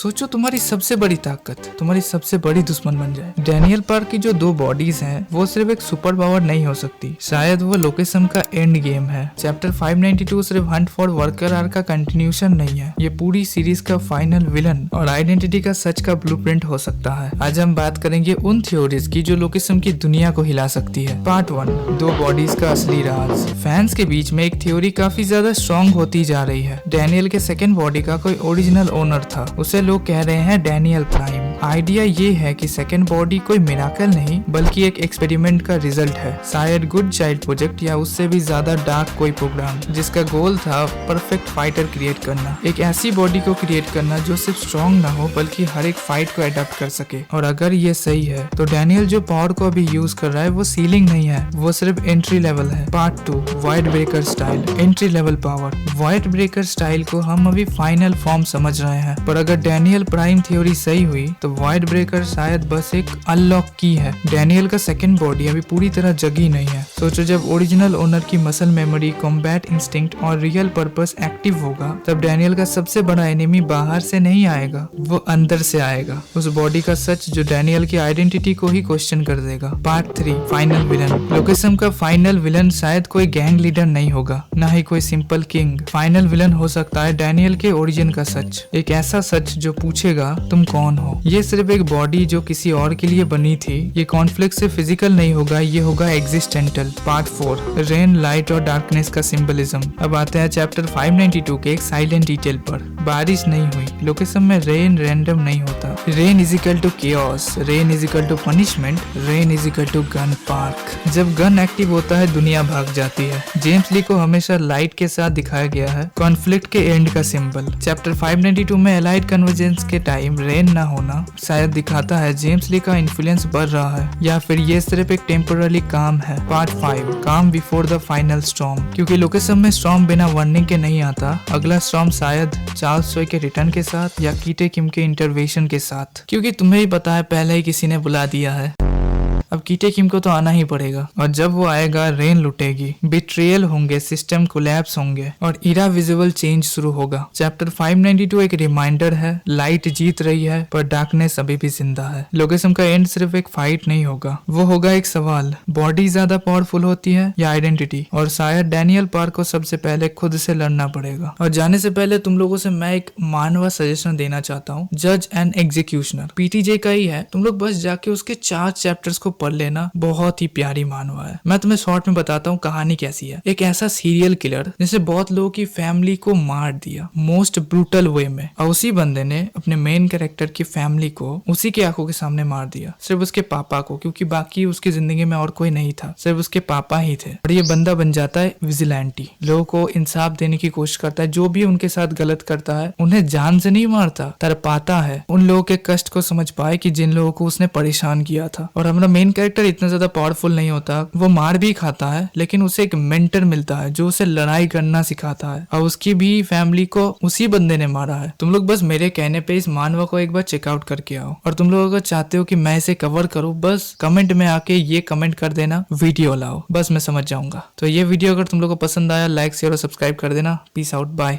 सोचो तुम्हारी सबसे बड़ी ताकत तुम्हारी सबसे बड़ी दुश्मन बन जाए। डैनियल पार्क की जो 2 बॉडीज हैं वो सिर्फ एक सुपर पावर नहीं हो सकती, शायद वो लोकेशम का एंड गेम है। चैप्टर 592 सिर्फ हंट फॉर वर्कर आर्क का कंटिन्यूशन नहीं है, ये पूरी सीरीज का फाइनल विलन और आइडेंटिटी का सच का ब्लूप्रिंट हो सकता है। आज हम बात करेंगे उन थ्योरीज की जो लोकेशम की दुनिया को हिला सकती है। पार्ट 1, 2 बॉडीज का असली राज। फैंस के बीच में एक थ्योरी काफी ज्यादा स्ट्रॉन्ग होती जा रही है। डैनियल के सेकंड बॉडी का कोई ओरिजिनल ओनर था, उसे लोग कह रहे हैं डैनियल प्राइम। आइडिया ये है कि सेकंड बॉडी कोई मिराकल नहीं बल्कि एक एक्सपेरिमेंट का रिजल्ट है, शायद गुड चाइल्ड प्रोजेक्ट या उससे भी ज्यादा डार्क कोई प्रोग्राम जिसका गोल था परफेक्ट फाइटर क्रिएट करना, एक ऐसी बॉडी को क्रिएट करना जो सिर्फ स्ट्रॉन्ग ना हो बल्कि हर एक फाइट को अडेप्ट कर सके। और अगर ये सही है तो डैनियल जो पावर को अभी यूज कर रहा है वो सीलिंग नहीं है, वो सिर्फ एंट्री लेवल है। Part 2, wide breaker style. Entry level power. Wide breaker style को हम अभी फाइनल फॉर्म समझ रहे हैं, पर अगर डैनियल प्राइम थ्योरी सही हुई तो वाइड ब्रेकर शायद बस एक अनलॉक की है। डैनियल का सेकंड बॉडी अभी पूरी तरह जगी नहीं है। सोचो जब ओरिजिनल ओनर की मसल मेमोरी, कॉम्बैट इंस्टिंक्ट और रियल पर्पस एक्टिव होगा तब डैनियल का सबसे बड़ा एनिमी बाहर से नहीं आएगा, वो अंदर से आएगा। उस बॉडी का सच जो डैनियल की आइडेंटिटी को ही क्वेश्चन कर देगा। Part 3, final villain. लोकेशम का फाइनल विलन शायद कोई गैंग लीडर नहीं होगा, ना ही कोई सिंपल किंग। फाइनल विलन हो सकता है डैनियल के ओरिजिन का सच, एक ऐसा सच जो पूछेगा तुम कौन हो। ये सिर्फ एक बॉडी जो किसी और के लिए बनी थी। ये कॉन्फ्लिक्ट से फिजिकल नहीं होगा, ये होगा एग्जिस्टेंटल। पार्ट 4, रेन, लाइट और डार्कनेस का सिंबलिज्म। अब आते हैं चैप्टर 592 के एक साइलेंट डिटेल पर। बारिश नहीं हुई। लोकेशन में रेन रैंडम नहीं होता। Rain is equal to chaos, rain is equal to punishment, rain is equal to gun park. जब गन एक्टिव होता है दुनिया भाग जाती है। जेम्स ली को हमेशा लाइट के साथ दिखाया गया है, कॉन्फ्लिक्ट के एंड का सिंबल। चैप्टर 592 में एलाइड कन्वर्जेंस के टाइम रेन ना होना शायद दिखाता है जेम्स ली का इन्फ्लुएंस बढ़ रहा है, या फिर ये सिर्फ एक टेम्पोररी काम है। पार्ट 5, काम बिफोर द फाइनल स्टॉर्म। क्योंकि लोकेशन में स्टॉर्म बिना वार्निंग के नहीं आता, अगला स्टॉर्म शायद चार्ल्स सोय के रिटर्न के साथ या कीटे किम के इंटरवेंशन के साथ। क्योंकि तुम्हें ही पता है पहले ही किसी ने बुला दिया है, अब कीटे किम को तो आना ही पड़ेगा। और जब वो आएगा रेन लुटेगी, बिट्रियल होंगे, सिस्टम कोलैप्स होंगे और इराविजिबल चेंज शुरू होगा। चैप्टर 592 एक रिमाइंडर है, लाइट जीत रही है पर डार्कनेस अभी भी जिंदा है। लोकेशम का एंड सिर्फ एक फाइट नहीं होगा, वो होगा एक सवाल, बॉडी ज्यादा पावरफुल होती है या आइडेंटिटी। और शायद डैनियल पार्क को सबसे पहले खुद से लड़ना पड़ेगा। और जाने से पहले तुम लोगों से मैं एक मानवा सजेशन देना चाहता हूँ, जज एंड एग्जीक्यूशनर पीटीजे का ही है, तुम लोग बस जाके उसके 4 चैप्टर्स को पढ़ लेना, बहुत ही प्यारी मानवा है। मैं तुम्हें शॉर्ट में बताता हूँ कहानी कैसी है। एक ऐसा सीरियल किलर जिसने बहुत लोगों की फैमिली को मार दिया मोस्ट ब्रूटल वे में, और उसी बंदे ने अपने मेन कैरेक्टर की फैमिली को उसी की आंखों के सामने मार दिया, सिर्फ उसके पापा को, क्योंकि बाकी उसकी जिंदगी में और कोई नहीं था, सिर्फ उसके पापा ही थे। और ये बंदा बन जाता है विजिलेंटी, लोगों को इंसाफ देने की कोशिश करता है, जो भी उनके साथ गलत करता है उन्हें जान से नहीं मारता, तरपाता है, उन लोगों के कष्ट को समझ पाए कि जिन लोगों को उसने परेशान किया था। और हमारा मेन कैरेक्टर इतना ज्यादा पावरफुल नहीं होता, वो मार भी खाता है लेकिन उसे एक मेंटर मिलता है जो उसे लड़ाई करना सिखाता है, और उसकी भी फैमिली को उसी बंदे ने मारा है। तुम लोग बस मेरे कहने पे इस मानवा को एक बार चेकआउट करके आओ। और तुम लोग अगर चाहते हो कि मैं इसे कवर करूं, बस कमेंट में आके ये कमेंट कर देना, वीडियो लाओ, बस मैं समझ जाऊंगा। तो ये वीडियो अगर तुम लोग को पसंद आया, लाइक शेयर और सब्सक्राइब कर देना। Peace out, bye.